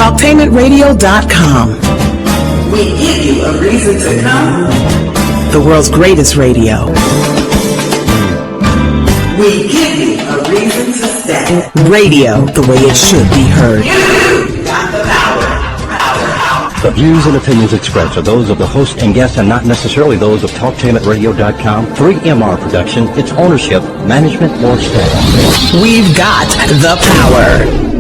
TalkTainmentRadio.com. We give you a reason to come. The world's greatest radio. We give you a reason to stay. Radio the way it should be heard. You got the power. The views and opinions expressed are those of the host and guests and not necessarily those of TalkTainmentRadio.com, 3MR Production, its ownership, management, or staff. We've got the power.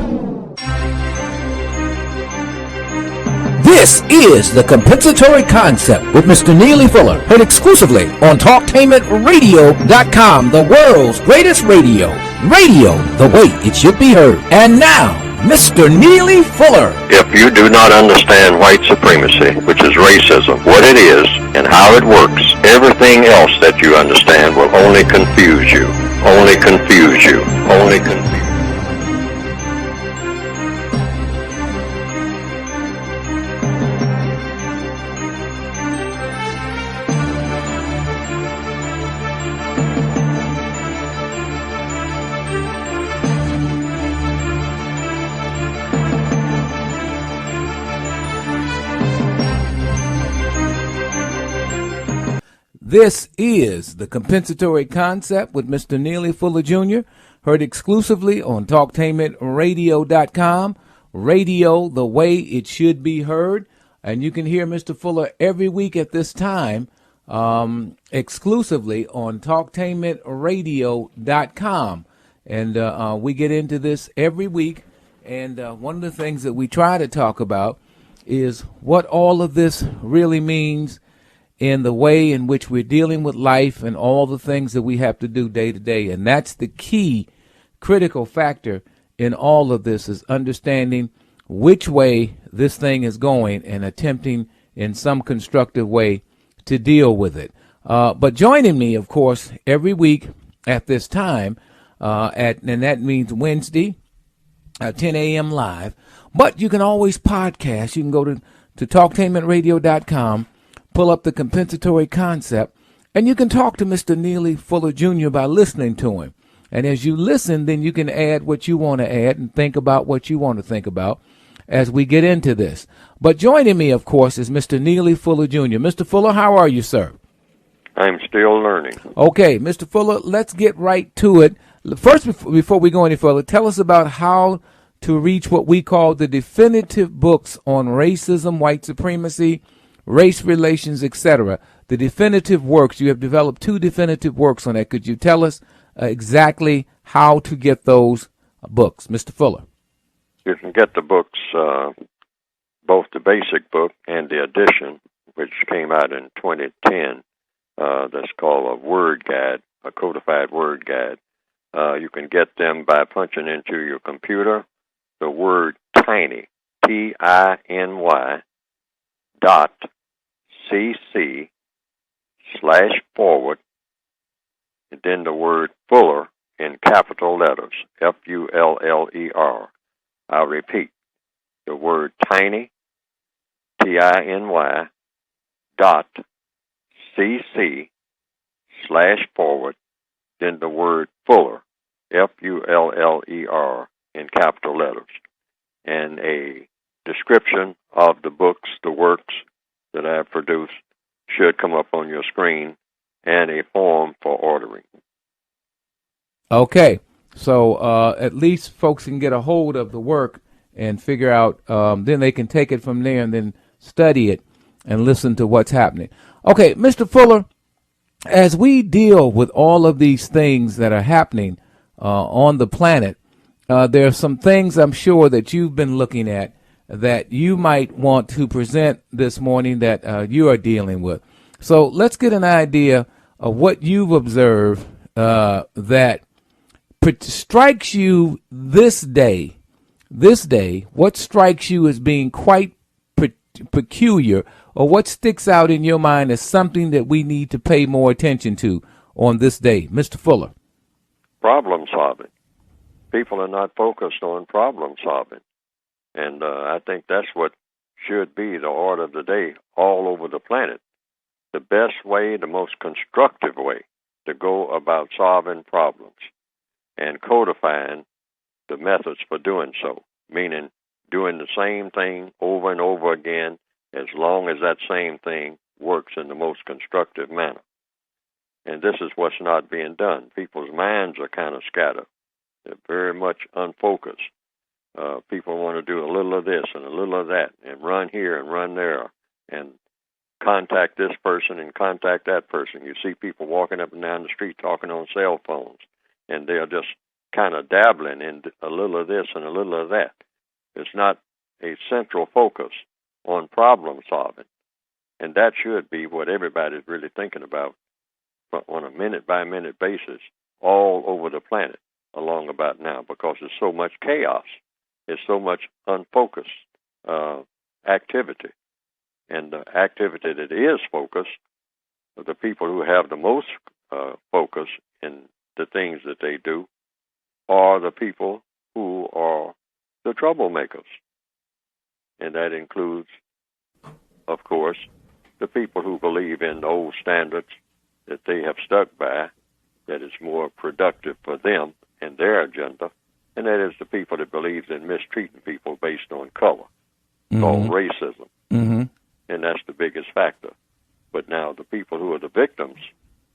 This is The Compensatory Concept with Mr. Neely Fuller, heard exclusively on TalkTainmentRadio.com, the world's greatest radio. Radio the way it should be heard. And now, Mr. Neely Fuller. If you do not understand white supremacy, which is racism, what it is and how it works, everything else that you understand will only confuse you. Only confuse you. Only confuse you. This is The Compensatory Concept with Mr. Neely Fuller Jr., heard exclusively on TalkTainmentRadio.com, radio the way it should be heard. And you can hear Mr. Fuller every week at this time exclusively on TalkTainmentRadio.com. And we get into this every week. And one of the things that we try to talk about is what all of this really means in the way in which we're dealing with life and all the things that we have to do day to day. And that's the key critical factor in all of this, is understanding which way this thing is going and attempting in some constructive way to deal with it. But joining me, of course, every week at this time, and that means Wednesday, 10 a.m. live. But you can always podcast. You can go to TalkTainmentRadio.com, pull up The Compensatory Concept, and you can talk to Mr. Neely Fuller Jr. by listening to him. And as you listen, then you can add what you want to add and think about what you want to think about as we get into this. But joining me, of course, is Mr. Neely Fuller Jr. Mr. Fuller, how are you, sir? I'm still learning. Okay, Mr. Fuller, let's get right to it. First, before we go any further, tell us about how to reach what we call the definitive books on racism, white supremacy, race relations, etc. The definitive works. You have developed 2 definitive works on that. Could you tell us exactly how to get those books, Mr. Fuller? You can get the books, both the basic book and the edition, which came out in 2010. That's called a word guide, a codified word guide. You can get them by punching into your computer the word tiny, TINY, .cc/forward, and then the word Fuller in capital letters, FULLER. I'll repeat, the word tiny, TINY, .cc/forward, then the word Fuller, FULLER in capital letters, and a description of the books, the works that I have produced should come up on your screen, and a form for ordering. Okay, so at least folks can get a hold of the work and figure out, then they can take it from there and then study it and listen to what's happening. Okay, Mr. Fuller, as we deal with all of these things that are happening on the planet, there are some things I'm sure that you've been looking at that you might want to present this morning that you are dealing with. So let's get an idea of what you've observed that strikes you this day, what strikes you as being quite peculiar, or what sticks out in your mind as something that we need to pay more attention to on this day. Mr. Fuller. Problem solving. People are not focused on problem solving. And I think that's what should be the order of the day all over the planet. The best way, the most constructive way to go about solving problems and codifying the methods for doing so, meaning doing the same thing over and over again, as long as that same thing works in the most constructive manner. And this is what's not being done. People's minds are kind of scattered. They're very much unfocused. People want to do a little of this and a little of that, and run here and run there, and contact this person and contact that person. You see people walking up and down the street talking on cell phones, and they're just kind of dabbling in a little of this and a little of that. It's not a central focus on problem solving. And that should be what everybody's really thinking about on a minute-by-minute basis all over the planet along about now, because there's so much chaos. There's so much unfocused activity. And the activity that is focused, the people who have the most focus in the things that they do, are the people who are the troublemakers. And that includes, of course, the people who believe in the old standards that they have stuck by, that is more productive for them and their agenda, and that is the people that believes in mistreating people based on color, called racism. Mm-hmm. And that's the biggest factor. But now the people who are the victims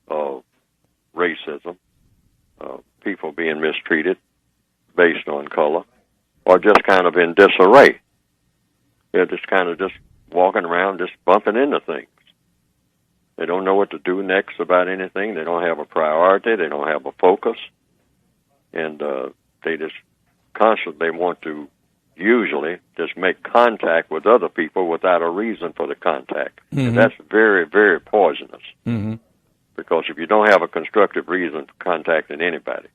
of racism, people being mistreated based on color, are just kind of in disarray. They're just kind of just walking around, just bumping into things. They don't know what to do next about anything. They don't have a priority. They don't have a focus. And they just constantly want to usually just make contact with other people without a reason for the contact. Mm-hmm. And that's very, very poisonous. Mm-hmm. Because if you don't have a constructive reason for contacting anybody,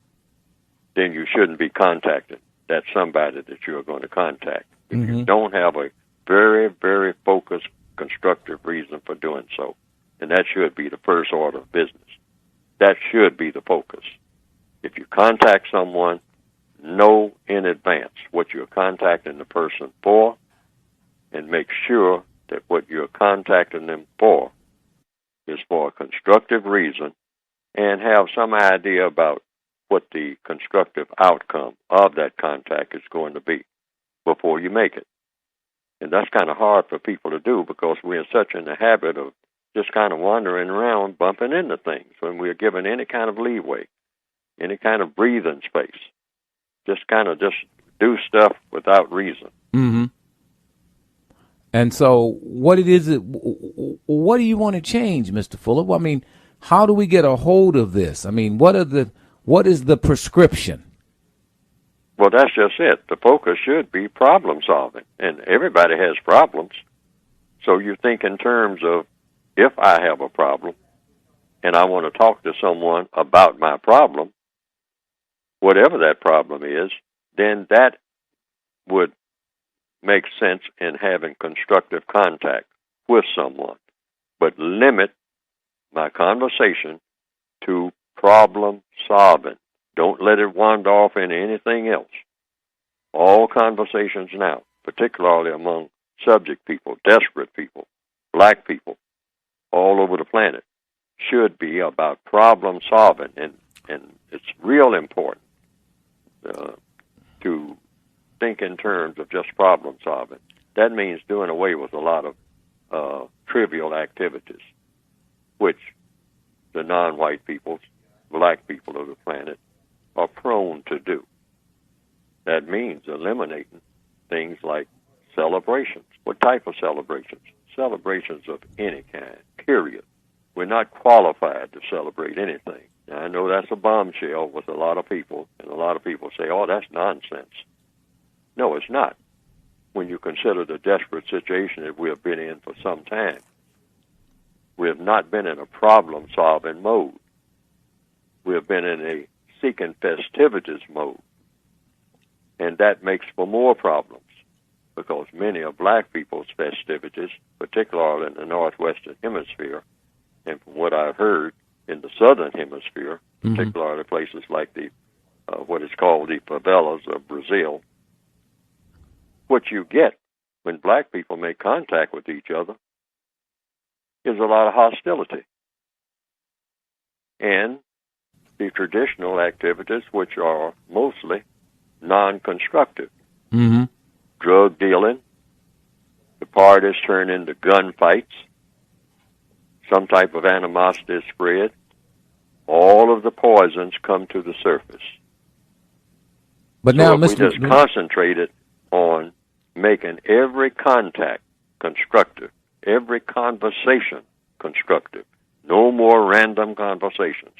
then you shouldn't be contacting that somebody that you're going to contact. If mm-hmm. you don't have a very, very focused, constructive reason for doing so, and that should be the first order of business. That should be the focus. If you contact someone, know in advance what you're contacting the person for, and make sure that what you're contacting them for is for a constructive reason, and have some idea about what the constructive outcome of that contact is going to be before you make it. And that's kind of hard for people to do, because we're such in the habit of just kind of wandering around, bumping into things when we're given any kind of leeway, any kind of breathing space. Just kind of just do stuff without reason. Mm-hmm. And so what do you want to change, Mr. Fuller? Well, I mean, how do we get a hold of this? I mean, what is the prescription? Well, that's just it. The focus should be problem solving, and everybody has problems. So you think in terms of, if I have a problem and I want to talk to someone about my problem, whatever that problem is, then that would make sense in having constructive contact with someone. But limit my conversation to problem solving. Don't let it wander off into anything else. All conversations now, particularly among subject people, desperate people, black people, all over the planet, should be about problem solving. And it's real important to think in terms of just problem solving. That means doing away with a lot of trivial activities, which the non-white peoples, black people of the planet, are prone to do. That means eliminating things like celebrations. What type of celebrations? Celebrations of any kind, period. We're not qualified to celebrate anything. Now, I know that's a bombshell with a lot of people, and a lot of people say, oh, that's nonsense. No, it's not, when you consider the desperate situation that we have been in for some time. We have not been in a problem-solving mode. We have been in a seeking festivities mode, and that makes for more problems, because many of black people's festivities, particularly in the northwestern hemisphere, and from what I've heard in the southern hemisphere, mm-hmm. particularly places like the what is called the favelas of Brazil, what you get when black people make contact with each other is a lot of hostility. And the traditional activities, which are mostly non-constructive. Mm-hmm. drug dealing, the parties turn into gunfights, some type of animosity is spread. All of the poisons come to the surface. But So now, if we Mr. just concentrated on making every contact constructive, every conversation constructive, no more random conversations,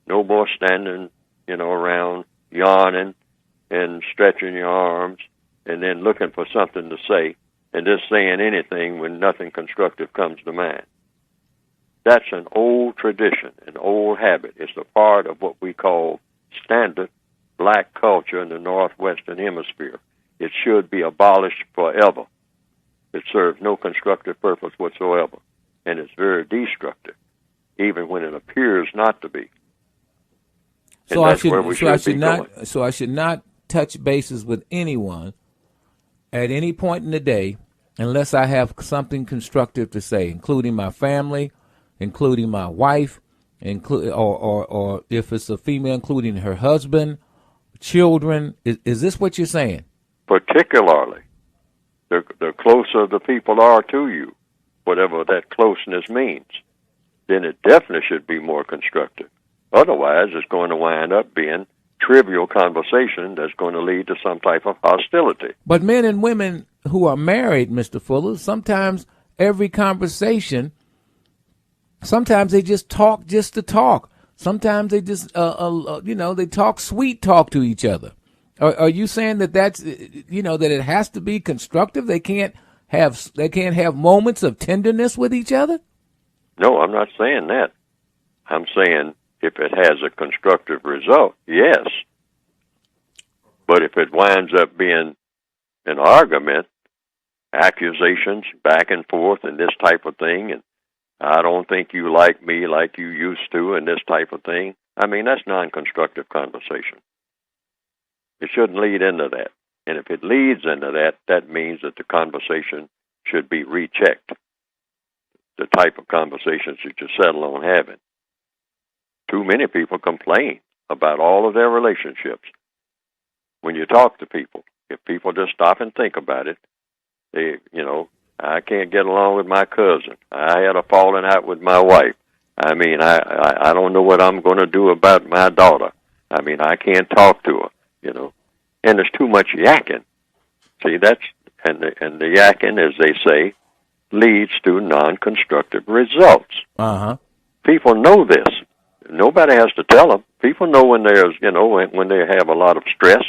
no more standing, around yawning and stretching your arms and then looking for something to say and just saying anything when nothing constructive comes to mind. That's an old tradition, an old habit. It's a part of what we call standard black culture in the Northwestern Hemisphere. It should be abolished forever. It serves no constructive purpose whatsoever, and it's very destructive, even when it appears not to be. So I should not touch bases with anyone at any point in the day unless I have something constructive to say, including my family, including my wife, or if it's a female, including her husband, children. Is this what you're saying? Particularly, the closer the people are to you, whatever that closeness means, then it definitely should be more constructive. Otherwise, it's going to wind up being trivial conversation that's going to lead to some type of hostility. But men and women who are married, Mr. Fuller, sometimes every conversation, sometimes they just talk just to talk. Sometimes they just, they talk sweet talk to each other. Are you saying that's, that it has to be constructive? They can't have moments of tenderness with each other? No, I'm not saying that. I'm saying if it has a constructive result, yes. But if it winds up being an argument, accusations back and forth and this type of thing, and I don't think you like me like you used to and this type of thing, that's non-constructive conversation. It shouldn't lead into that. And if it leads into that, that means that the conversation should be rechecked, the type of conversations that you settle on having. Too many people complain about all of their relationships. When you talk to people, if people just stop and think about it, I can't get along with my cousin. I had a falling out with my wife. I don't know what I'm going to do about my daughter. I can't talk to her, And there's too much yakking. See, and the yakking, as they say, leads to non-constructive results. Uh-huh. People know this. Nobody has to tell them. People know when there's, when they have a lot of stress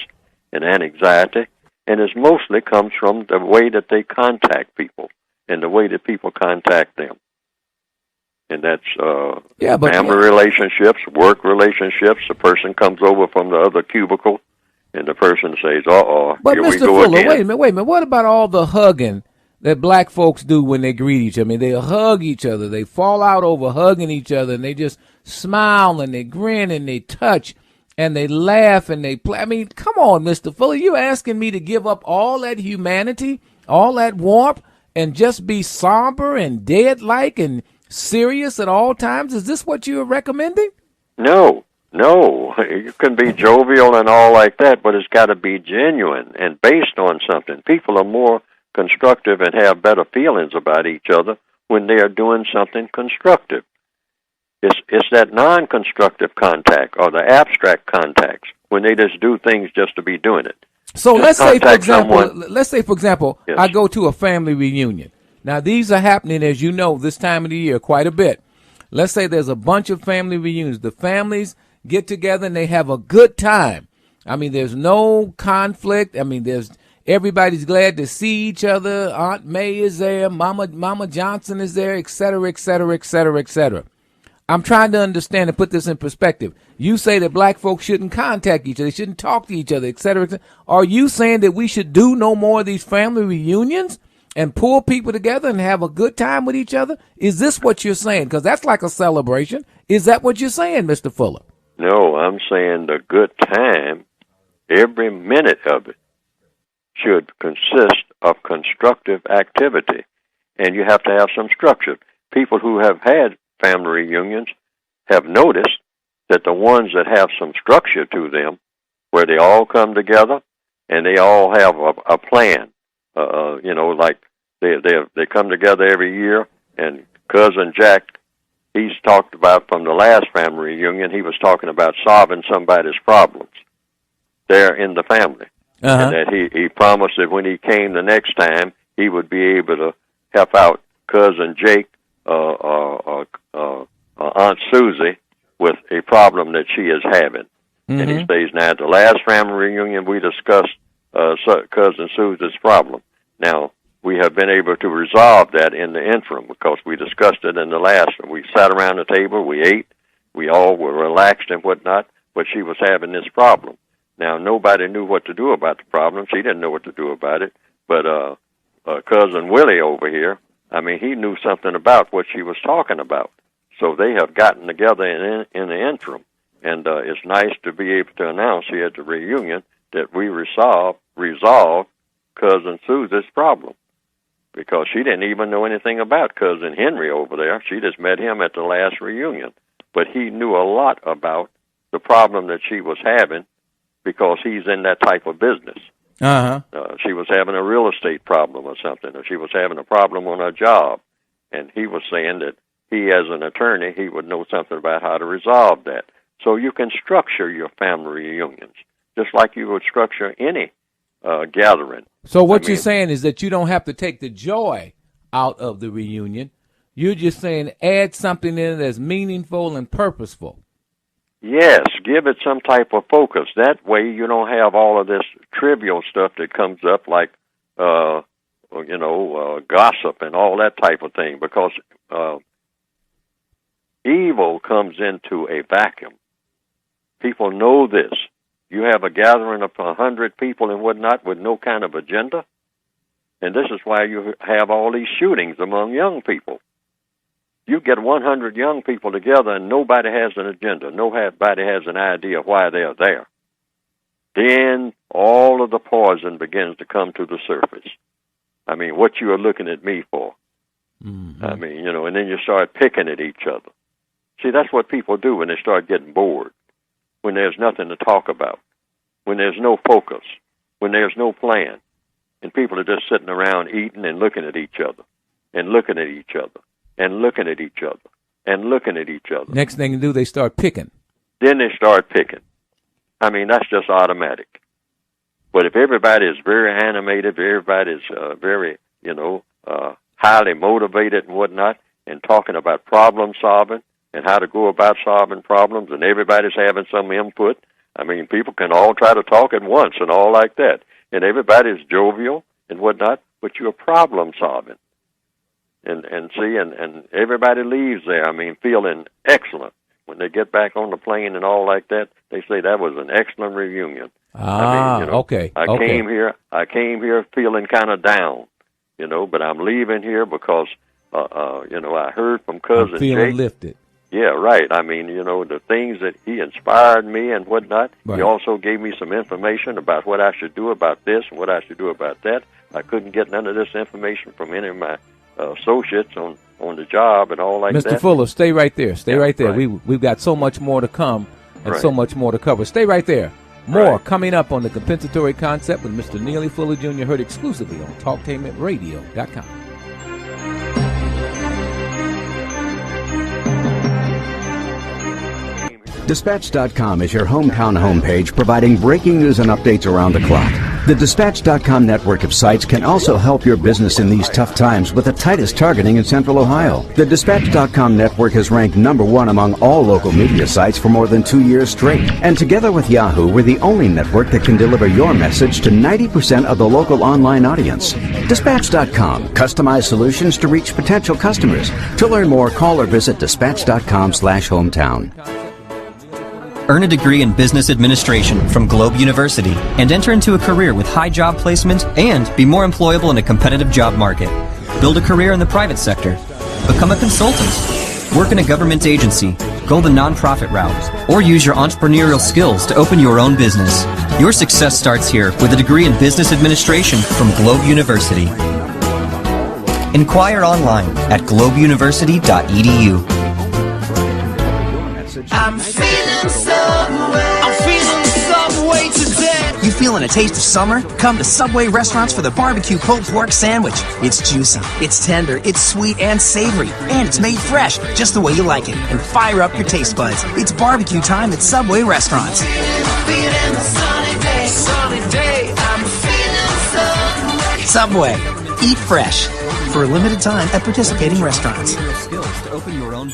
and anxiety, and it mostly comes from the way that they contact people and the way that people contact them. And that's family relationships, work relationships. The person comes over from the other cubicle, and the person says, "Uh-oh, but here Mr. we go Fuller, again." Wait a minute. What about all the hugging that black folks do when they greet each other? They hug each other. They fall out over hugging each other, and they just smile, and they grin, and they touch, and they laugh, and they play. Come on, Mr. Fuller. You asking me to give up all that humanity, all that warmth, and just be somber and dead-like and serious at all times? Is this what you're recommending? No. You can be jovial and all like that, but it's got to be genuine and based on something. People are more constructive and have better feelings about each other when they are doing something constructive. It's that non-constructive contact or the abstract contacts when they just do things just to be doing it. So let's say, for example, yes. I go to a family reunion. Now, these are happening, as you know, this time of the year quite a bit. Let's say there's a bunch of family reunions. The families get together and they have a good time. There's no conflict. Everybody's glad to see each other. Aunt May is there. Mama Johnson is there, et cetera, et cetera, et cetera, et cetera. I'm trying to understand and put this in perspective. You say that black folks shouldn't contact each other, they shouldn't talk to each other, et cetera, et cetera. Are you saying that we should do no more of these family reunions and pull people together and have a good time with each other? Is this what you're saying? Because that's like a celebration. Is that what you're saying, Mr. Fuller? No, I'm saying the good time, every minute of it, should consist of constructive activity. And you have to have some structure. People who have had family reunions have noticed that the ones that have some structure to them, where they all come together and they all have a plan like they come together every year. And Cousin Jack, he's talked about from the last family reunion, he was talking about solving somebody's problems there in the family. And that he promised that when he came the next time, he would be able to help out Cousin Jake, Aunt Susie, with a problem that she is having. And he says, now, at the last family reunion, we discussed Cousin Susie's problem. Now, we have been able to resolve that in the interim because we discussed it in the last. We sat around the table, we ate, we all were relaxed and whatnot, but she was having this problem. Now, nobody knew what to do about the problem. She didn't know what to do about it. But Cousin Willie over here, I mean, he knew something about what she was talking about. So they have gotten together in the interim. And it's nice to be able to announce here at the reunion that we resolved Cousin Susie's problem. Because she didn't even know anything about Cousin Henry over there. She just met him at the last reunion. But he knew a lot about the problem that she was having because he's in that type of business. She was having a real estate problem or something, or she was having a problem on her job. And he was saying that he, as an attorney, he would know something about how to resolve that. So you can structure your family reunions, just like you would structure any gathering. So what you're saying is that you don't have to take the joy out of the reunion. You're just saying add something in that's meaningful and purposeful. Yes, give it some type of focus. That way you don't have all of this trivial stuff that comes up like, gossip and all that type of thing, because evil comes into a vacuum. People know this. You have a gathering of 100 people and whatnot with no kind of agenda, and this is why you have all these shootings among young people. You get 100 young people together and nobody has an agenda. Nobody has an idea why they're there. Then all of the poison begins to come to the surface. I mean, what you are looking at me for. I mean, and then you start picking at each other. See, that's what people do when they start getting bored, when there's nothing to talk about, when there's no focus, when there's no plan, and people are just sitting around eating and looking at each other, and looking at each other, and looking at each other, and looking at each other. Next thing you do, they start picking. Then they start picking. I mean, that's just automatic. But if everybody is very animated, everybody's very, highly motivated and whatnot, and talking about problem solving and how to go about solving problems, and everybody's having some input, I mean, people can all try to talk at once and all like that. And everybody's jovial and whatnot, but you're problem solving. And everybody leaves there, I mean, feeling excellent. When they get back on the plane and all like that, they say that was an excellent reunion. Okay. I came here feeling kind of down, but I'm leaving here because, I heard from Cousin Jake. Feeling lifted. Yeah, right. I mean, the things that he inspired me and whatnot. Right. He also gave me some information about what I should do about this and what I should do about that. I couldn't get none of this information from any of my associates on the job and all like that. Mr. Fuller, stay right there. Stay right there. Right. We've got so much more to come and so much more to cover. Stay right there. More coming up on the compensatory concept with Mr. Neely Fuller Jr., heard exclusively on TalkTainmentRadio.com. Dispatch.com is your hometown homepage providing breaking news and updates around the clock. The Dispatch.com network of sites can also help your business in these tough times with the tightest targeting in Central Ohio. The Dispatch.com network has ranked #1 among all local media sites for more than 2 years straight. And together with Yahoo, we're the only network that can deliver your message to 90% of the local online audience. Dispatch.com, customized solutions to reach potential customers. To learn more, call or visit dispatch.com/hometown. Earn a degree in business administration from Globe University and enter into a career with high job placement and be more employable in a competitive job market. Build a career in the private sector. Become a consultant. Work in a government agency. Go the nonprofit route. Or use your entrepreneurial skills to open your own business. Your success starts here with a degree in business administration from Globe University. Inquire online at globeuniversity.edu. I'm feeling some way today. You feeling a taste of summer? Come to Subway Restaurants for the barbecue pulled pork sandwich. It's juicy, it's tender, it's sweet and savory, and it's made fresh, just the way you like it. And fire up your taste buds. It's barbecue time at Subway Restaurants. Subway. Eat fresh. For a limited time at participating restaurants.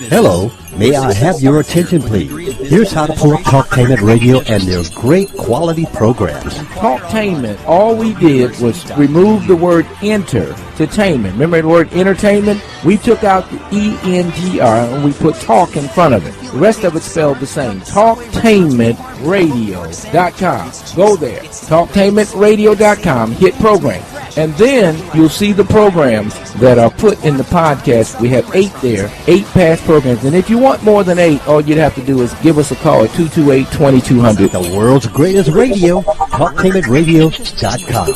Hello, may I have your attention, please? Here's how to pull up Talktainment Radio and their great quality programs. Talktainment, all we did was remove the word entertainment. Remember the word entertainment? We took out the E-N-T-R and we put talk in front of it. The rest of it's spelled the same. Talktainmentradio.com. Go there. Talktainmentradio.com. Hit program. And then you'll see the programs that are put in the podcast. We have 8 there, 8 past programs. And if you want more than 8, all you'd have to do is give us a call at 228-2200. The world's greatest radio, TalktainmentRadio.com.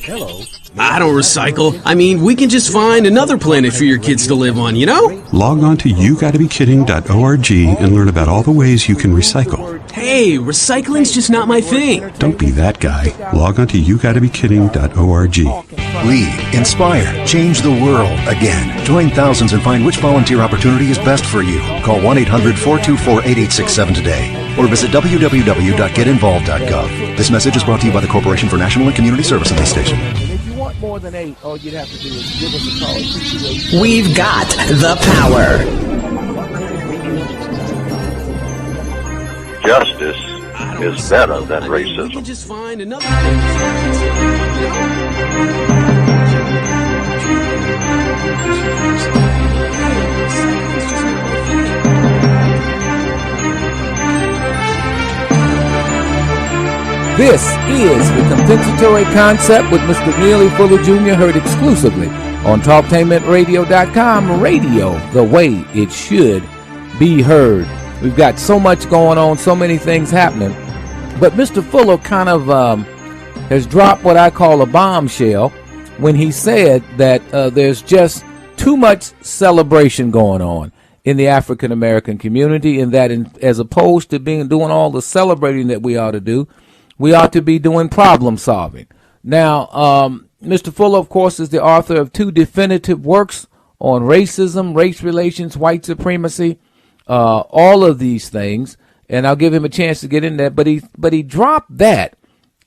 Hello. I don't recycle. I mean, we can just find another planet for your kids to live on, you know? Log on to YouGottaBeKidding.org and learn about all the ways you can recycle. Hey, recycling's just not my thing. Don't be that guy. Log on to YouGottaBeKidding.org. Lead, inspire, change the world again. Join thousands and find which volunteer opportunity is best for you. Call 1-800-424-8867 today or visit www.getinvolved.gov. This message is brought to you by the Corporation for National and Community Service and this station. More than 8, all you'd have to do is give us a call at 228. We've got the power. Justice is better than racism. We can just find another This is the compensatory concept with Mr. Neely Fuller Jr. heard exclusively on TalktainmentRadio.com. Radio, the way it should be heard. We've got so much going on, so many things happening. But Mr. Fuller kind of has dropped what I call a bombshell when he said that there's just too much celebration going on in the African American community, and that as opposed to doing all the celebrating that we ought to do, we ought to be doing problem solving. Now, Mr. Fuller, of course, is the author of 2 definitive works on racism, race relations, white supremacy, all of these things. And I'll give him a chance to get in there. But he dropped that.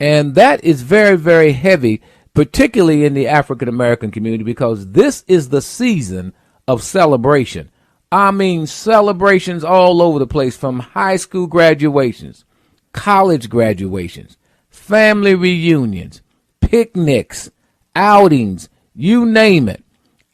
And that is very, very heavy, particularly in the African American community, because this is the season of celebration. I mean, celebrations all over the place, from high school graduations, college graduations, family reunions, picnics, outings, you name it.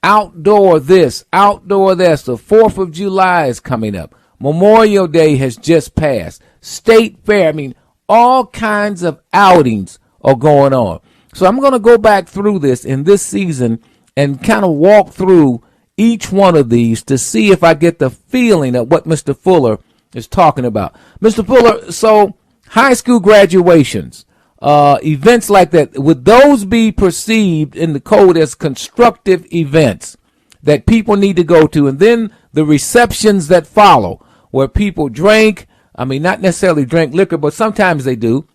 Outdoor this, outdoor this. The 4th of July is coming up. Memorial Day has just passed. State Fair. I mean, all kinds of outings are going on. So I'm going to go back through this in this season and kind of walk through each one of these to see if I get the feeling of what Mr. Fuller is talking about. Mr. Fuller, so high school graduations, events like that, would those be perceived in the code as constructive events that people need to go to? And then the receptions that follow, where people drink, I mean, not necessarily drink liquor, but sometimes they do,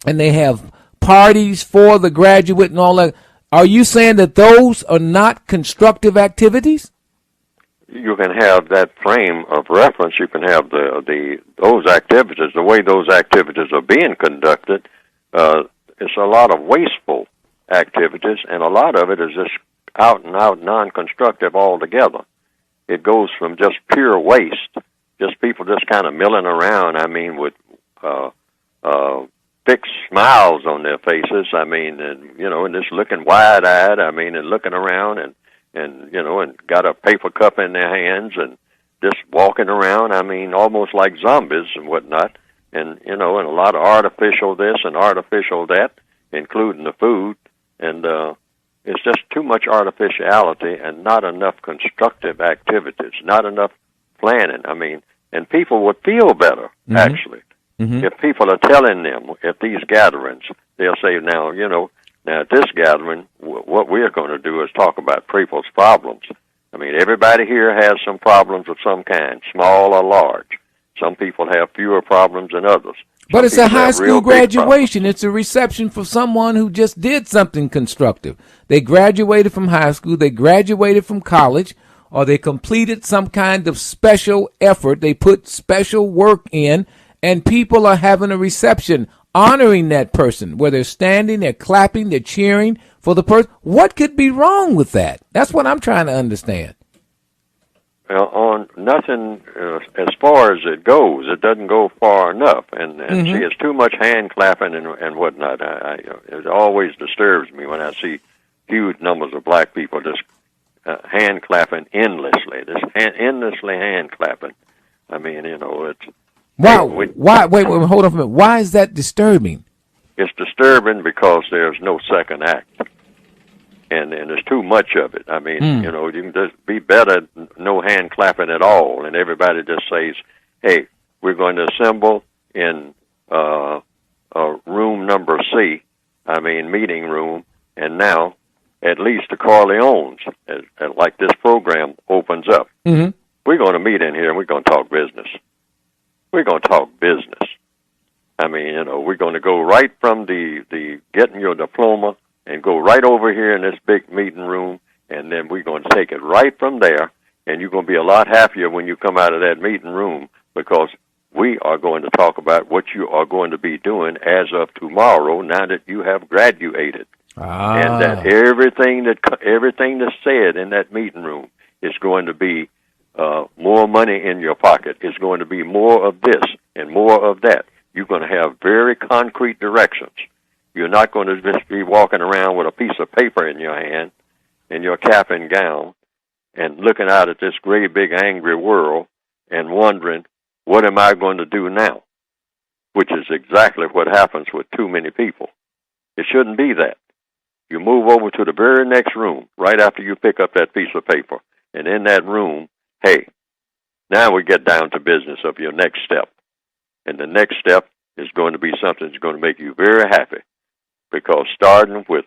and they have parties for the graduate and all that. Are you saying that those are not constructive activities? You can have that frame of reference. You can have those activities, the way those activities are being conducted. It's a lot of wasteful activities, and a lot of it is just out and out non-constructive altogether. It goes from just pure waste, just people just kind of milling around. I mean, with fixed smiles on their faces. I mean, and just looking wide-eyed. I mean, and looking around and got a paper cup in their hands and just walking around, I mean, almost like zombies and whatnot. And, and a lot of artificial this and artificial that, including the food. And it's just too much artificiality and not enough constructive activities, not enough planning. I mean, and people would feel better, actually, if people are telling them at these gatherings. They'll say, now at this gathering, what we're going to do is talk about people's problems. I mean, everybody here has some problems of some kind, small or large. Some people have fewer problems than others. But it's a high have real school big graduation. It's a reception for someone who just did something constructive. They graduated from high school, they graduated from college, or they completed some kind of special effort. They put special work in, and people are having a reception honoring that person, where they're standing, they're clapping, they're cheering for the person. What could be wrong with that? That's what I'm trying to understand. Well, on nothing as far as it goes, it doesn't go far enough. And see, it's too much hand clapping and whatnot. It always disturbs me when I see huge numbers of black people just hand clapping endlessly, endlessly hand clapping. I mean, it's wow. Why? Wait, hold on a minute. Why is that disturbing? It's disturbing because there's no second act. And there's too much of it. I mean, you can just be better, no hand clapping at all, and everybody just says, "Hey, we're going to assemble in room number C, meeting room, and now at least the Corleones, like this program opens up, we're going to meet in here and we're going to talk business. We're going to talk business. We're going to go right from the getting your diploma and go right over here in this big meeting room, and then we're going to take it right from there, and you're going to be a lot happier when you come out of that meeting room, because we are going to talk about what you are going to be doing as of tomorrow, now that you have graduated. And that everything that's said in that meeting room is going to be more money in your pocket. It's going to be more of this and more of that. You're going to have very concrete directions. You're not going to just be walking around with a piece of paper in your hand and your cap and gown and looking out at this great big angry world and wondering, what am I going to do now? Which is exactly what happens with too many people. It shouldn't be that. You move over to the very next room right after you pick up that piece of paper. And in that room, hey, now we get down to business of your next step. And the next step is going to be something that's going to make you very happy. Because starting with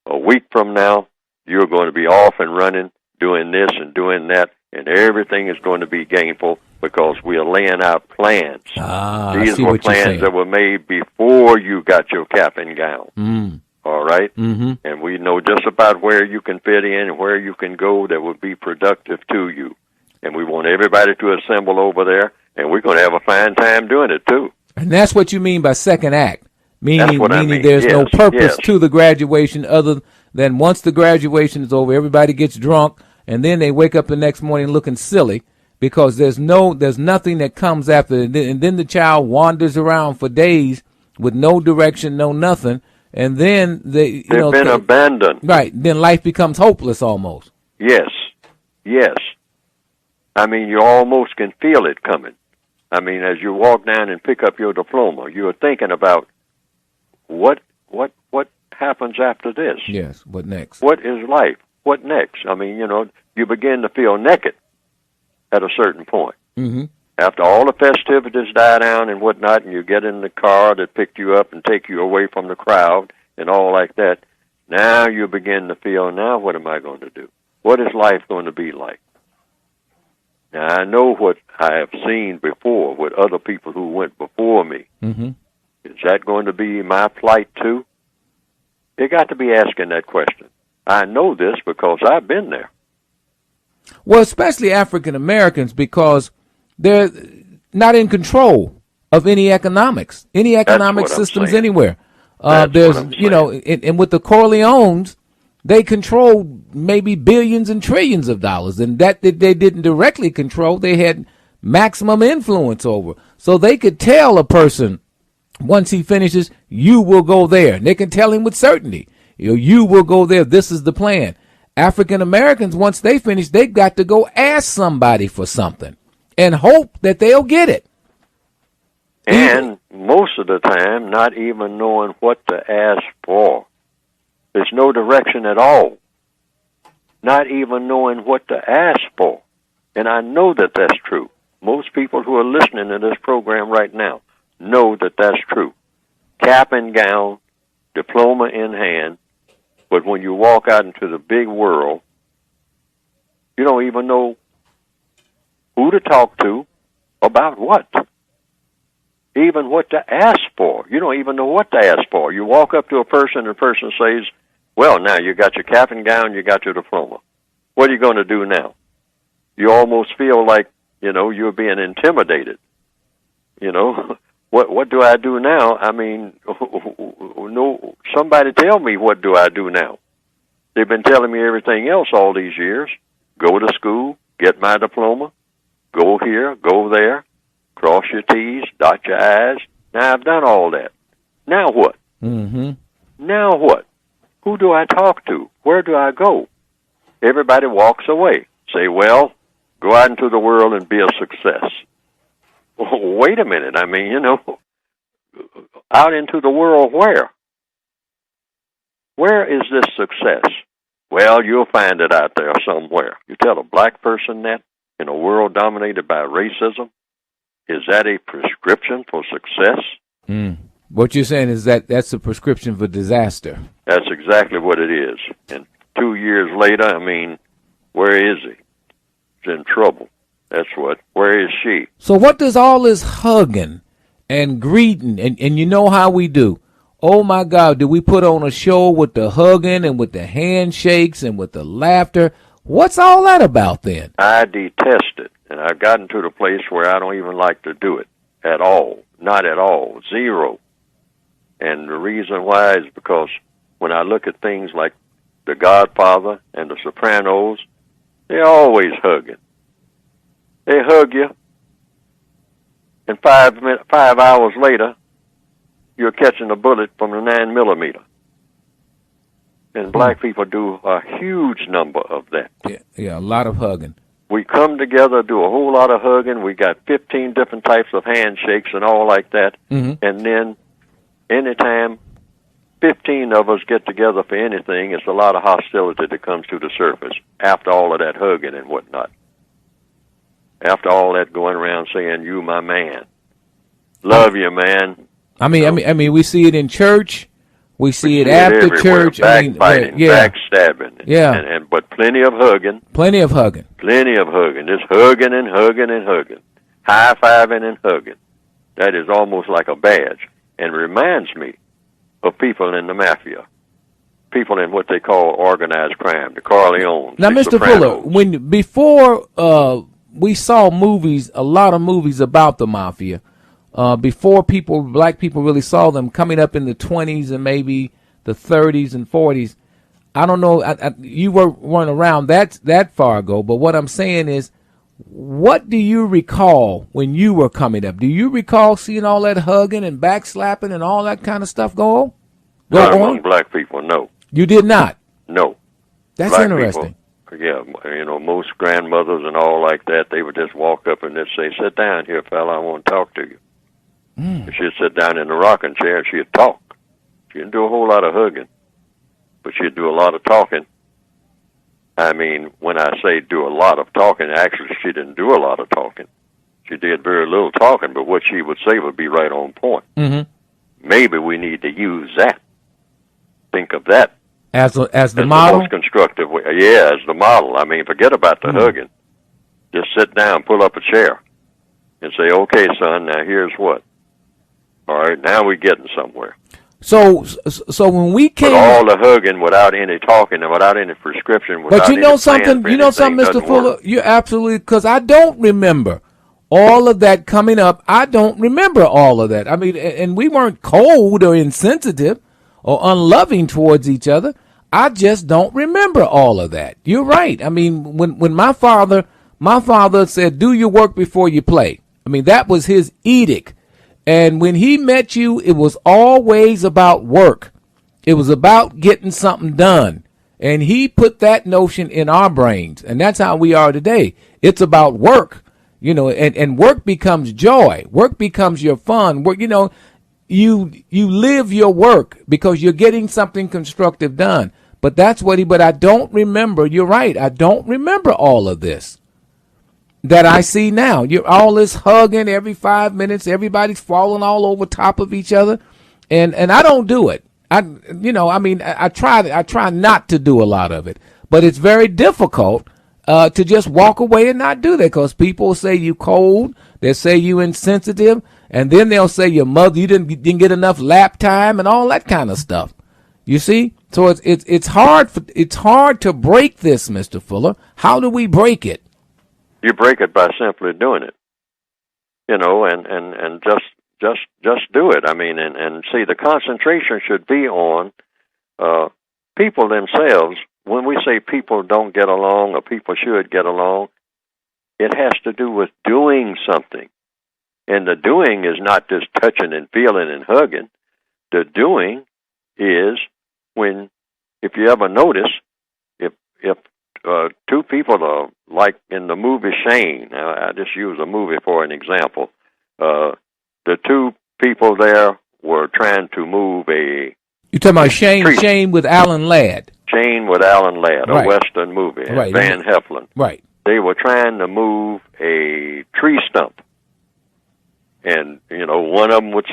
a week from now, you're going to be off and running, doing this and doing that, and everything is going to be gainful because we are laying out plans. These were plans that were made before you got your cap and gown. All right? And we know just about where you can fit in and where you can go that would be productive to you. And we want everybody to assemble over there, and we're going to have a fine time doing it, too. And that's what you mean by second act. Meaning mean. There's no purpose to the graduation other than once the graduation is over, everybody gets drunk, and then they wake up the next morning looking silly because there's nothing that comes after. And then the child wanders around for days with no direction, no nothing, and then they've been abandoned. Right. Then life becomes hopeless almost. Yes. You almost can feel it coming. As you walk down and pick up your diploma, you're thinking about what happens after this? Yes, what next? What is life? What next? You begin to feel naked at a certain point. After all the festivities die down and whatnot, and you get in the car that picked you up and take you away from the crowd and all like that, now you begin to feel, now what am I going to do? What is life going to be like? Now, I know what I have seen before with other people who went before me. Is that going to be my plight too? You got to be asking that question. I know this because I've been there. Well, especially African Americans, because they're not in control of any economics, systems anywhere. There's, and with the Corleones, they control maybe billions and trillions of dollars, and that they didn't directly control, they had maximum influence over. So they could tell a person, once he finishes, you will go there. And they can tell him with certainty, you will go there. This is the plan. African Americans, once they finish, they've got to go ask somebody for something and hope that they'll get it. And most of the time, not even knowing what to ask for. There's no direction at all. Not even knowing what to ask for. And I know that that's true. Most people who are listening to this program right now know that that's true. Cap and gown, diploma in hand, but when you walk out into the big world, you don't even know who to talk to about what. even what to ask for. You don't even know what to ask for. You walk up to a person, and the person says, well, now you got your cap and gown, you got your diploma. What are you going to do now? You almost feel like, you're being intimidated. What do I do now? I mean, no, somebody tell me, what do I do now? They've been telling me everything else all these years. Go to school, get my diploma, go here, go there, cross your T's, dot your I's. Now, I've done all that. Now what? Mm-hmm. Now what? Who do I talk to? Where do I go? Everybody walks away. Say, well, go out into the world and be a success. Oh, wait a minute. I mean, out into the world where? Where is this success? Well, you'll find it out there somewhere. You tell a black person that in a world dominated by racism, is that a prescription for success? What you're saying is that's a prescription for disaster. That's exactly what it is. And 2 years later, I mean, where is he? He's in trouble. That's what. Where is she? So what does all this hugging and greeting, and you know how we do? Oh, my God, do we put on a show with the hugging and with the handshakes and with the laughter? What's all that about then? I detest it, and I've gotten to the place where I don't even like to do it at all. Not at all. Zero. And the reason why is because when I look at things like The Godfather and The Sopranos, they're always hugging. They hug you, and 5 hours later, you're catching a bullet from a 9mm. And black people do a huge number of that. Yeah, a lot of hugging. We come together, do a whole lot of hugging. We got 15 different types of handshakes and all like that. Mm-hmm. And then anytime 15 of us get together for anything, it's a lot of hostility that comes to the surface after all of that hugging and whatnot. After all that going around saying, you my man. Love you, man. I mean, we see it in church. We see it after church. Backbiting, backstabbing. Yeah. But plenty of hugging. Plenty of hugging. Plenty of hugging. Just hugging and hugging and hugging. High-fiving and hugging. That is almost like a badge. And reminds me of people in the mafia. People in what they call organized crime, the Corleones. Now, Mr. Fuller, before we saw movies, a lot of movies about the mafia, before black people really saw them coming up in the 20s and maybe the 30s and 40s. I don't know, you weren't around that far ago, but what I'm saying is, what do you recall when you were coming up? Do you recall seeing all that hugging and backslapping and all that kind of stuff go on? Not among black people, no. You did not? No. That's black interesting. People, yeah, most grandmothers and all like that, they would just walk up and they'd say, sit down here, fella, I want to talk to you. And she'd sit down in the rocking chair and she'd talk. She didn't do a whole lot of hugging, but she'd do a lot of talking. I mean, when I say do a lot of talking, actually she didn't do a lot of talking. She did very little talking, but what she would say would be right on point. Mm-hmm. Maybe we need to use that. Think of that. As the model? The most constructive way. Yeah, as the model. I mean, forget about the hugging. Just sit down, pull up a chair, and say, okay, son, now here's what. All right, now we're getting somewhere. So when we came, but all the hugging without any talking and without any prescription. But you know something, Mr. Fuller, you're absolutely, because I don't remember all of that coming up. I don't remember all of that. I mean, and we weren't cold or insensitive or unloving towards each other. I just don't remember all of that. You're right. I mean, when my father said, do your work before you play. I mean, that was his edict. And when he met you, it was always about work. It was about getting something done. And he put that notion in our brains. And that's how we are today. It's about work, and work becomes joy. Work becomes your fun. Work, you live your work because you're getting something constructive done. But but I don't remember. You're right. I don't remember all of this that I see now. You're all this hugging every 5 minutes. Everybody's falling all over top of each other. And I don't do it. I try not to do a lot of it, but it's very difficult to just walk away and not do that because people say you cold. They say you insensitive. And then they'll say your mother, you didn't get enough lap time and all that kind of stuff. You see? So it's hard to break this, Mr. Fuller. How do we break it? You break it by simply doing it. And just do it. I mean, and see, the concentration should be on people themselves. When we say people don't get along or people should get along, it has to do with doing something. And the doing is not just touching and feeling and hugging. The doing is when, if you ever notice, if two people are like in the movie Shane, I just use a movie for an example, the two people there were trying to move a... You're talking about Shane with Alan Ladd. Shane with Alan Ladd, right. A Western movie, and right. Van Heflin. Right. They were trying to move a tree stump. And, one of them would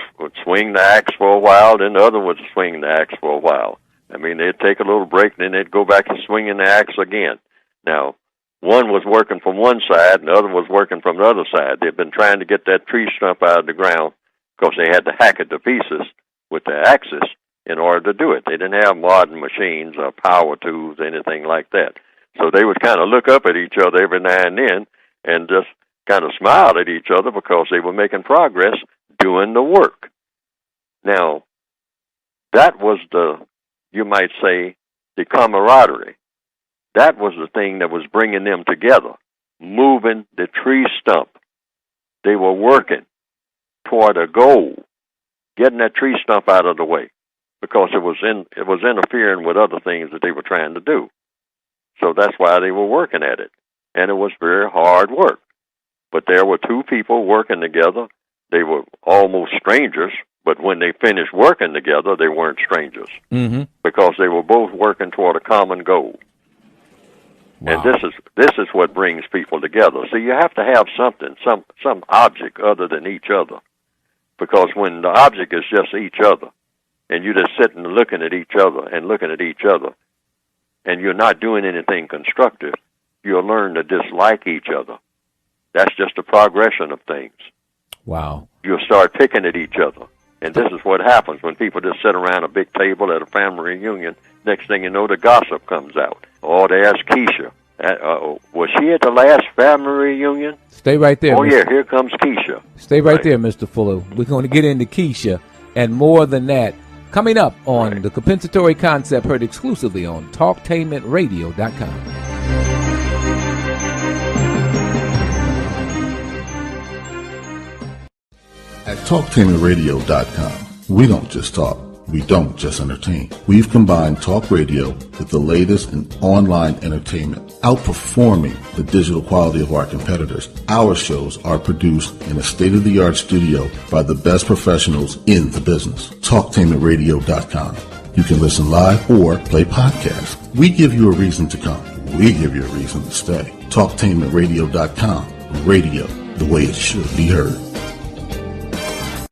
swing the axe for a while, then the other would swing the axe for a while. I mean, they'd take a little break, then they'd go back to swinging the axe again. Now, one was working from one side, and the other was working from the other side. They'd been trying to get that tree stump out of the ground because they had to hack it to pieces with the axes in order to do it. They didn't have modern machines or power tools, anything like that. So they would kind of look up at each other every now and then and just kind of smile at each other because they were making progress doing the work. Now, that was you might say, the camaraderie. That was the thing that was bringing them together, moving the tree stump. They were working toward a goal, getting that tree stump out of the way, because it was interfering with other things that they were trying to do. So that's why they were working at it. And it was very hard work. But there were two people working together. They were almost strangers, but when they finished working together, they weren't strangers, because they were both working toward a common goal. Wow. And this is what brings people together. So you have to have something, some object other than each other, because when the object is just each other, and you're just sitting and looking at each other, and you're not doing anything constructive, you'll learn to dislike each other. That's just a progression of things. Wow. You'll start picking at each other. And this is what happens when people just sit around a big table at a family reunion. Next thing you know, the gossip comes out. Oh, there's Keisha. Was she at the last family reunion? Stay right there. Oh, yeah, here comes Keisha. Stay right there, Mr. Fuller. We're going to get into Keisha and more than that coming up on The Compensatory Concept, heard exclusively on TalkTainmentRadio.com. At TalkTainmentRadio.com, we don't just talk. We don't just entertain. We've combined talk radio with the latest in online entertainment, outperforming the digital quality of our competitors. Our shows are produced in a state-of-the-art studio by the best professionals in the business. TalkTainmentRadio.com. You can listen live or play podcasts. We give you a reason to come. We give you a reason to stay. TalkTainmentRadio.com. Radio the way it should be heard.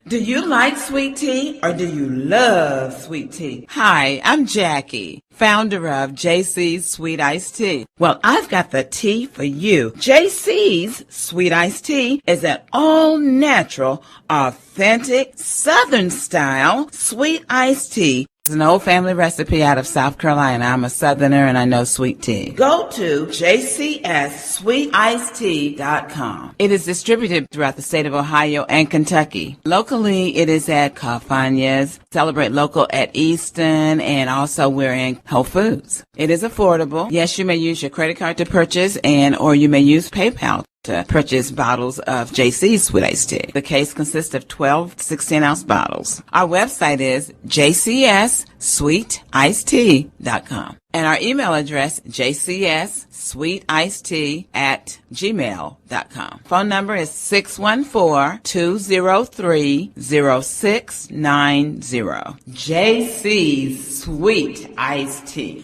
Do you like sweet tea or do you love sweet tea? Hi, I'm Jackie, founder of JC's Sweet Iced Tea. Well, I've got the tea for you. JC's Sweet Iced Tea is an all-natural, authentic, Southern-style sweet iced tea. It's an old family recipe out of South Carolina. I'm a Southerner and I know sweet tea. Go to jcssweeticedtea.com. It is distributed throughout the state of Ohio and Kentucky. Locally, it is at Cafania's, Celebrate Local at Easton, and also we're in Whole Foods. It is affordable. Yes, you may use your credit card to purchase or you may use PayPal to purchase bottles of JC's Sweet Iced Tea. The case consists of 12 16-ounce bottles. Our website is jcssweeticedtea.com. And our email address, jcssweeticedtea@gmail.com. Phone number is 614-203-0690. JC's Sweet Iced Tea.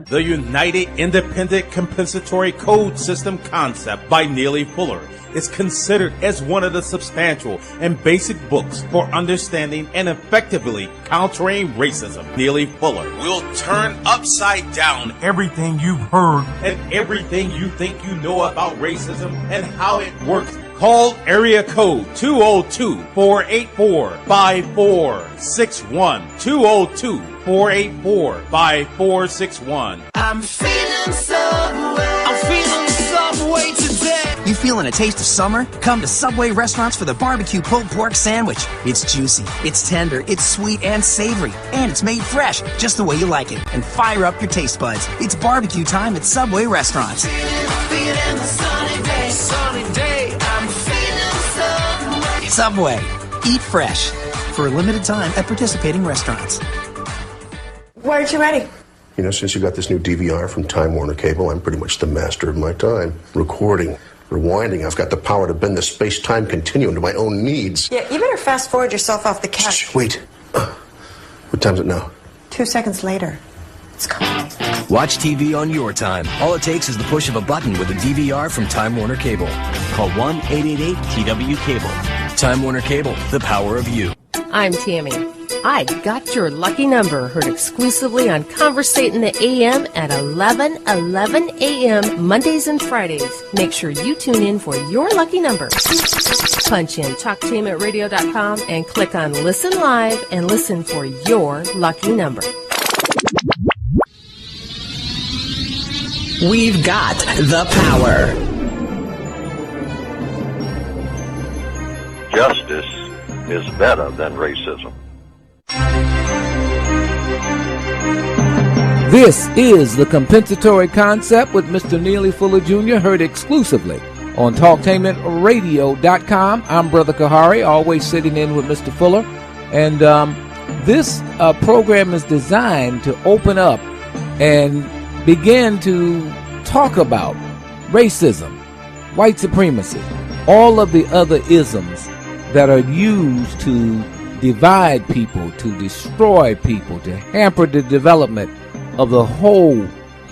The United Independent Compensatory Code System Concept by Neely Fuller is considered as one of the substantial and basic books for understanding and effectively countering racism. Neely Fuller will turn upside down everything you've heard and everything you think you know about racism and how it works, Call area code 202-484-5461. 202-484-5461. I'm feeling Subway. I'm feeling Subway today. You feeling a taste of summer? Come to Subway restaurants for the barbecue pulled pork sandwich. It's juicy, it's tender, it's sweet and savory, and it's made fresh, just the way you like it. And fire up your taste buds. It's barbecue time at Subway restaurants. Feeling the sunny day, sunny day. I'm feeling Subway. Subway. Eat fresh. For a limited time at participating restaurants. Why aren't you ready? You know, since you got this new DVR from Time Warner Cable, I'm pretty much the master of my time. Recording, rewinding, I've got the power to bend the space-time continuum to my own needs. Yeah, you better fast forward yourself off the couch. Shh, wait. What time is it now? 2 seconds later. It's coming. Watch TV on your time. All it takes is the push of a button with a DVR from Time Warner Cable. Call 1-888-TW-CABLE. Time Warner Cable, the power of you. I'm Tammy. I got your lucky number, heard exclusively on Conversating the AM at 11 a.m. Mondays and Fridays. Make sure you tune in for your lucky number. Punch in TalkTainmentRadio.com and click on Listen Live and listen for your lucky number. We've got the power. Justice is better than racism. This is the Compensatory Concept with Mr. Neely Fuller Jr., heard exclusively on TalkTainmentRadio.com. I'm Brother Kahari, always sitting in with Mr. Fuller. And this program is designed to open up and begin to talk about racism, white supremacy, all of the other isms that are used to divide people, to destroy people, to hamper the development of the whole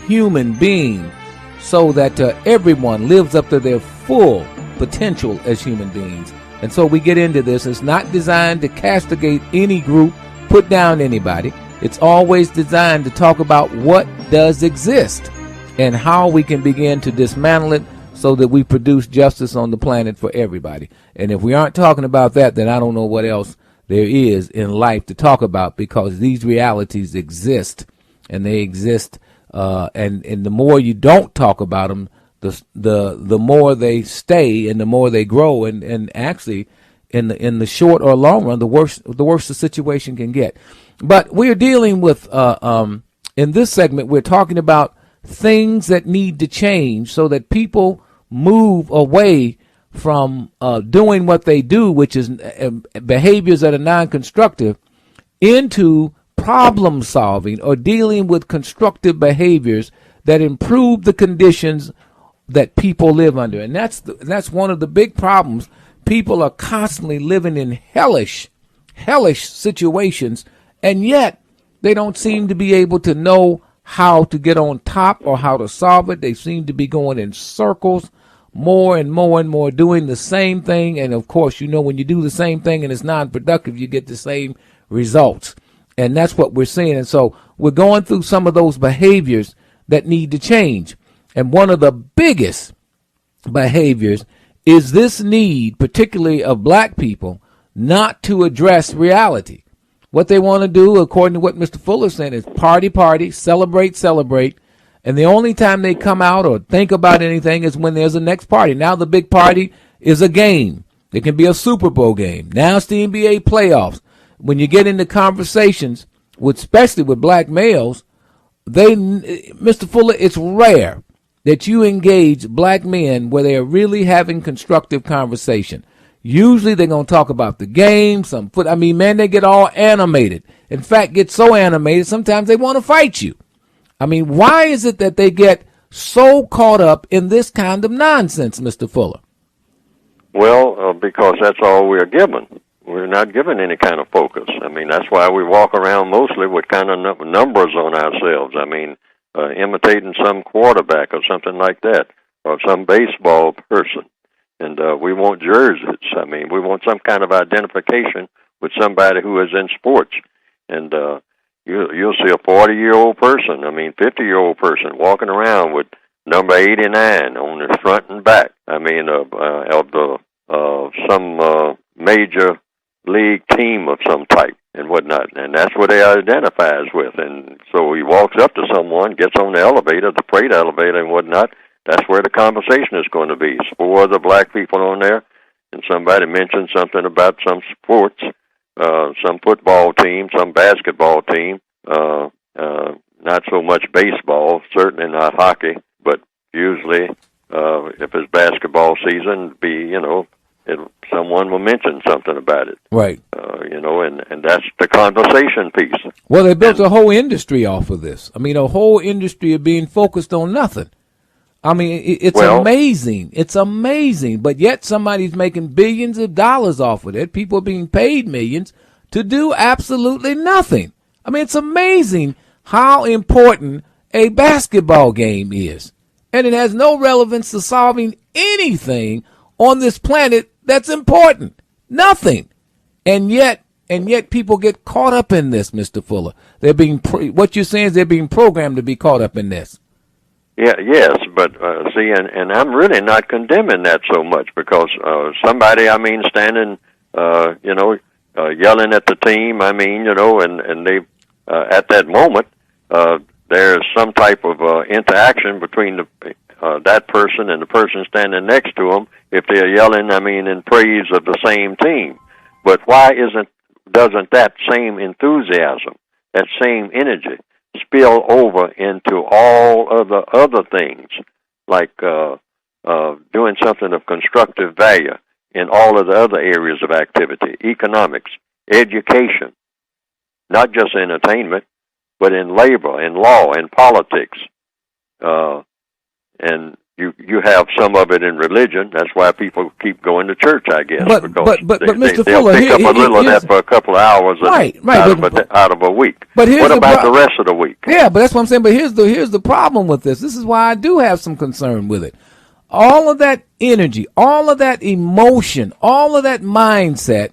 human being so that everyone lives up to their full potential as human beings. And so we get into this. It's not designed to castigate any group, put down anybody. It's always designed to talk about what does exist and how we can begin to dismantle it so that we produce justice on the planet for everybody. And if we aren't talking about that, then I don't know what else there is in life to talk about, because these realities exist, and they exist. And the more you don't talk about them, the more they stay and the more they grow. And actually, in the short or long run, the worse the situation can get. But we're dealing with in this segment, we're talking about things that need to change so that people move away from doing what they do, which is behaviors that are non-constructive, into problem solving or dealing with constructive behaviors that improve the conditions that people live under. And that's one of the big problems. People are constantly living in hellish situations, and yet they don't seem to be able to know how to get on top or how to solve it. They seem to be going in circles more and more and more, doing the same thing. And of course, you know, when you do the same thing and it's non-productive, you get the same results. And that's what we're seeing. And so we're going through some of those behaviors that need to change. And one of the biggest behaviors is this need, particularly of black people, not to address reality. What they want to do, according to what Mr. Fuller said, is party, celebrate. And the only time they come out or think about anything is when there's a next party. Now the big party is a game. It can be a Super Bowl game. Now it's the NBA playoffs. When you get into conversations, especially with black males, Mr. Fuller, it's rare that you engage black men where they are really having constructive conversation. Usually they're going to talk about the game, they get all animated. In fact, get so animated, sometimes they want to fight you. I mean, why is it that they get so caught up in this kind of nonsense, Mr. Fuller? Well, because that's all we're given. We're not given any kind of focus. I mean, that's why we walk around mostly with kind of numbers on ourselves. I mean, imitating some quarterback or something like that, or some baseball person. And we want jerseys. I mean, we want some kind of identification with somebody who is in sports. And you'll see a 40-year-old person, 50-year-old person walking around with number 89 on his front and back. Of the some major league team of some type and whatnot, and that's what he identifies with. And so he walks up to someone, gets on the elevator, the freight elevator and whatnot. That's where the conversation is going to be. It's 4 other black people on there, and somebody mentioned something about some sports, some football team, some basketball team, not so much baseball, certainly not hockey, but usually if it's basketball season, someone will mention something about it. Right. And that's the conversation piece. Well, they built a whole industry off of this. I mean, a whole industry of being focused on nothing. I mean, it's amazing. It's amazing. But yet somebody's making billions of dollars off of it. People are being paid millions to do absolutely nothing. I mean, it's amazing how important a basketball game is. And it has no relevance to solving anything on this planet that's important. Nothing. And yet people get caught up in this, Mr. Fuller. They're being what you're saying is they're being programmed to be caught up in this. Yeah, yes, but see, and I'm really not condemning that so much because somebody, standing, yelling at the team, and they, at that moment, there's some type of interaction between that person and the person standing next to them if they're yelling, in praise of the same team. But why doesn't that same enthusiasm, that same energy, spill over into all of the other things, like doing something of constructive value in all of the other areas of activity, economics, education, not just entertainment, but in labor, in law, in politics, and you have some of it in religion. That's why people keep going to church, I guess. But Mr. Fuller, they'll pick up a little of that for a couple of hours out of a week. But what about the rest of the week? Yeah, but that's what I'm saying. But here's the problem with this. This is why I do have some concern with it. All of that energy, all of that emotion, all of that mindset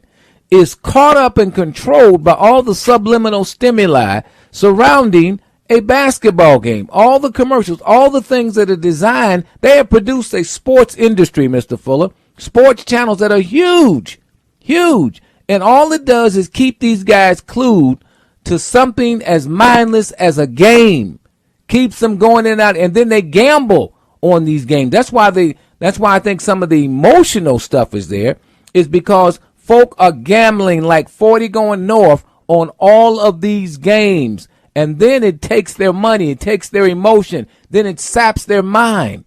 is caught up and controlled by all the subliminal stimuli surrounding a basketball game. All the commercials, all the things that are designed, they have produced a sports industry, Mr. Fuller. Sports channels that are huge, huge. And all it does is keep these guys clued to something as mindless as a game. Keeps them going in and out, and then they gamble on these games. That's why I think some of the emotional stuff is there, is because folk are gambling like 40 going north on all of these games. And then it takes their money, it takes their emotion, then it saps their mind.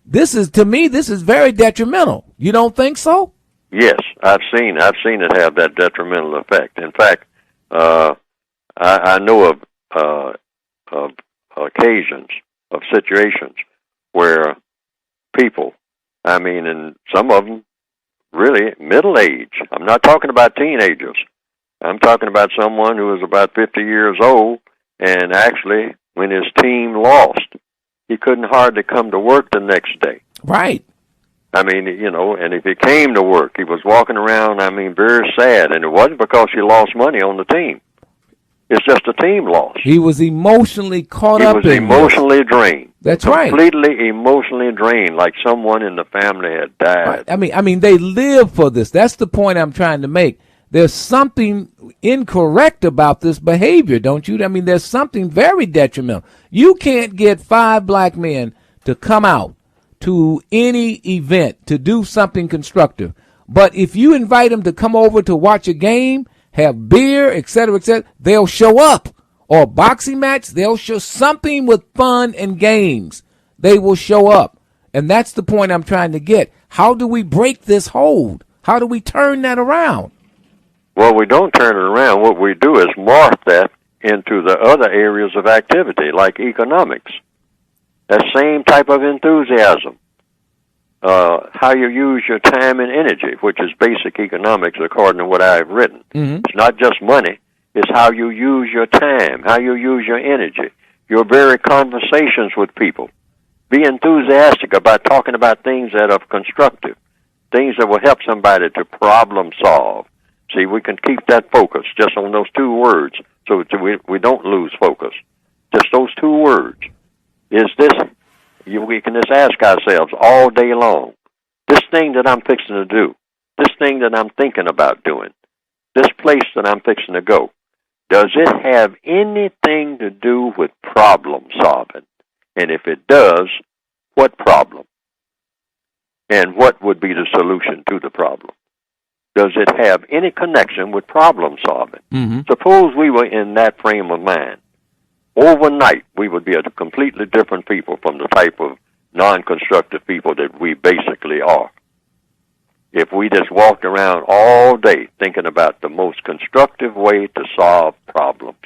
To me, this is very detrimental. You don't think so? Yes, I've seen it have that detrimental effect. In fact, I know of occasions, of situations where people, and some of them really middle age. I'm not talking about teenagers. I'm talking about someone who was about 50 years old. And actually, when his team lost, he couldn't hardly come to work the next day. Right. And if he came to work, he was walking around, very sad. And it wasn't because he lost money on the team. It's just the team lost. He was emotionally caught up in it. He was emotionally drained. That's right. Completely emotionally drained, like someone in the family had died. Right. They live for this. That's the point I'm trying to make. There's something incorrect about this behavior, don't you? There's something very detrimental. You can't get 5 black men to come out to any event to do something constructive. But if you invite them to come over to watch a game, have beer, etc., they'll show up. Or a boxing match, they'll show something with fun and games. They will show up. And that's the point I'm trying to get. How do we break this hold? How do we turn that around? Well, we don't turn it around. What we do is morph that into the other areas of activity, like economics. That same type of enthusiasm. How you use your time and energy, which is basic economics according to what I've written. Mm-hmm. It's not just money. It's how you use your time, how you use your energy, your very conversations with people. Be enthusiastic about talking about things that are constructive, things that will help somebody to problem solve. See, we can keep that focus just on those 2 words so we don't lose focus. Just those 2 words. We can just ask ourselves all day long, this thing that I'm fixing to do, this thing that I'm thinking about doing, this place that I'm fixing to go, does it have anything to do with problem solving? And if it does, what problem? And what would be the solution to the problem? Does it have any connection with problem solving? Mm-hmm. Suppose we were in that frame of mind. Overnight, we would be a completely different people from the type of non-constructive people that we basically are. If we just walked around all day thinking about the most constructive way to solve problems.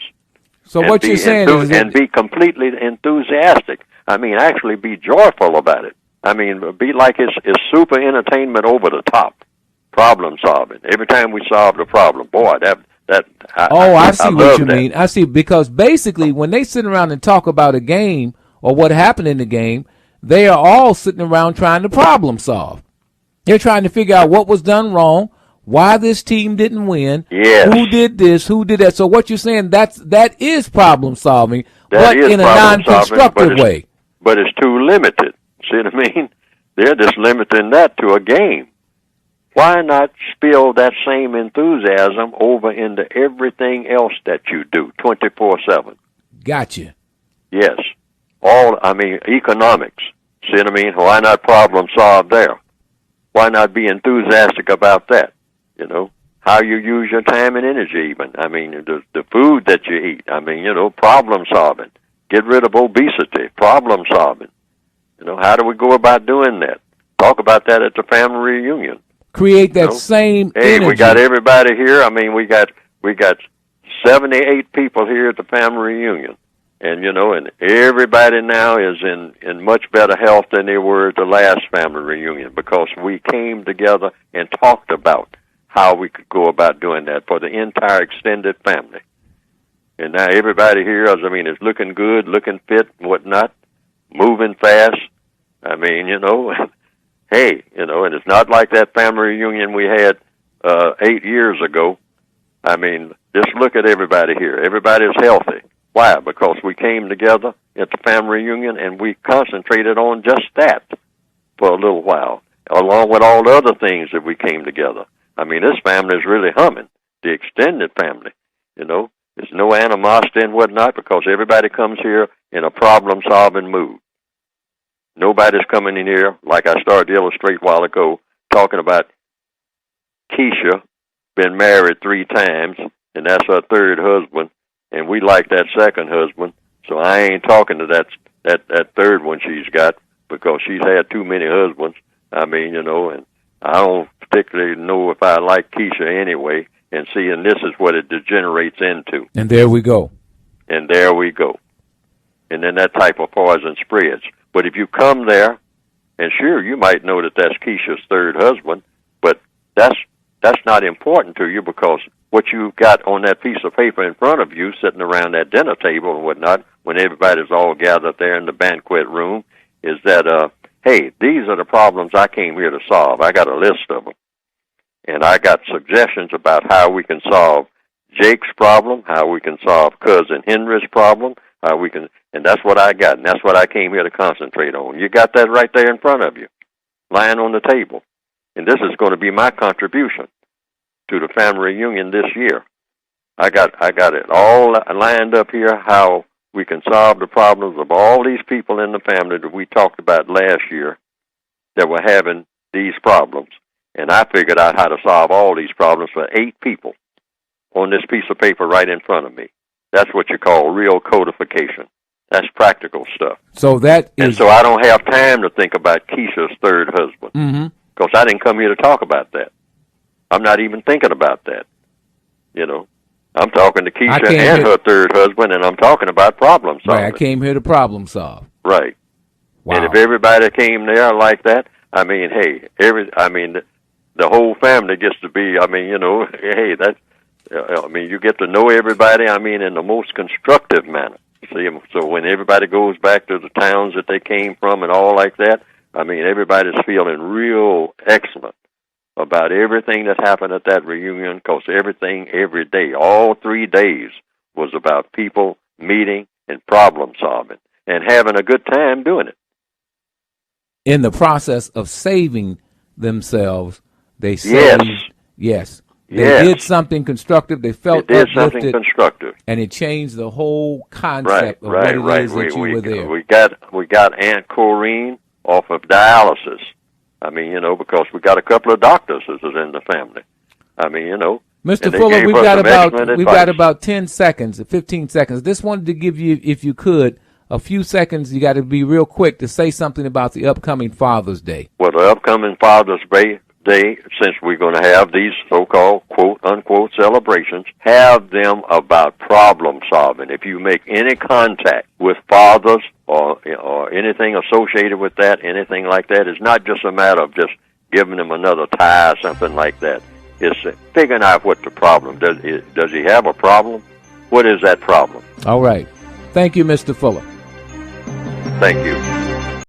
So what you're saying is... And be completely enthusiastic. I mean, actually be joyful about it. I mean, be like it's super entertainment over the top. Problem solving. Every time we solve a problem, boy, I see what you mean. I see, because basically when they sit around and talk about a game or what happened in the game, they are all sitting around trying to problem solve. They're trying to figure out what was done wrong, why this team didn't win, who did this, who did that. So what you're saying, that is problem solving, but in a non-constructive way. But it's too limited. See what I mean? They're just limiting that to a game. Why not spill that same enthusiasm over into everything else that you do 24/7? Gotcha. Yes. Economics. See what I mean? Why not problem solve there? Why not be enthusiastic about that? You know, how you use your time and energy even. I mean, the food that you eat. I mean, you know, problem solving. Get rid of obesity. Problem solving. You know, how do we go about doing that? Talk about that at the family reunion. Create that same energy. We got everybody here. I mean, we got 78 people here at the family reunion. And, you know, and everybody now is in much better health than they were at the last family reunion because we came together and talked about how we could go about doing that for the entire extended family. And now everybody here, is looking good, looking fit, and whatnot, moving fast. I mean, you know, hey, you know, and it's not like that family reunion we had 8 years ago. I mean, just look at everybody here. Everybody's healthy. Why? Because we came together at the family reunion and we concentrated on just that for a little while, along with all the other things that we came together. I mean, this family is really humming, the extended family, you know. There's no animosity and whatnot because everybody comes here in a problem-solving mood. Nobody's coming in here, like I started to illustrate a while ago, talking about Keisha, been married 3 times, and that's her 3rd husband, and we like that 2nd husband, so I ain't talking to that 3rd one she's got because she's had too many husbands. I mean, you know, and I don't particularly know if I like Keisha anyway, and this is what it degenerates into. And there we go. And there we go. And then that type of poison spreads. But if you come there, and sure, you might know that that's Keisha's 3rd husband, but that's not important to you because what you've got on that piece of paper in front of you sitting around that dinner table and whatnot, when everybody's all gathered there in the banquet room, is that, hey, these are the problems I came here to solve. I got a list of them. And I got suggestions about how we can solve Jake's problem, how we can solve Cousin Henry's problem, how we can, and that's what I got, and that's what I came here to concentrate on. You got that right there in front of you, lying on the table. And this is going to be my contribution to the family reunion this year. I got it all lined up here, how we can solve the problems of all these people in the family that we talked about last year that were having these problems. And I figured out how to solve all these problems for 8 people on this piece of paper right in front of me. That's what you call real codification. That's practical stuff. So that is... And so I don't have time to think about Keisha's 3rd husband because I didn't come here to talk about that. I'm not even thinking about that. You know, I'm talking to Keisha and her 3rd husband, and I'm talking about problem solving. Right, I came here to problem solve. Right. Wow. And if everybody came there like that, I mean, hey, the whole family gets to be, I mean, you know, hey, you get to know everybody, I mean, in the most constructive manner. See, so when everybody goes back to the towns that they came from and all like that, I mean, everybody's feeling real excellent about everything that happened at that reunion because everything, every day, all 3 days was about people meeting and problem solving and having a good time doing it. In the process of saving themselves They saved. Yes. They did something constructive. They felt did uplifted, something constructive, and it changed the whole concept of what it is that you were there. We got Aunt Corrine off of dialysis. I mean, because we got a couple of doctors that is in the family. I mean, Mr. Fuller, we've got about 10 seconds, 15 seconds. Just wanted to give you, if you could, a few seconds. You got to be real quick to say something about the upcoming Father's Day. Well, the upcoming Father's Day, since we're going to have these so-called quote-unquote celebrations, have them about problem solving. If you make any contact with fathers or anything associated with that, anything like that, it's not just a matter of just giving them another tie or something like that. It's figuring out what the problem is. Does he have a problem? What is that problem? All right. Thank you, Mr. Fuller. Thank you.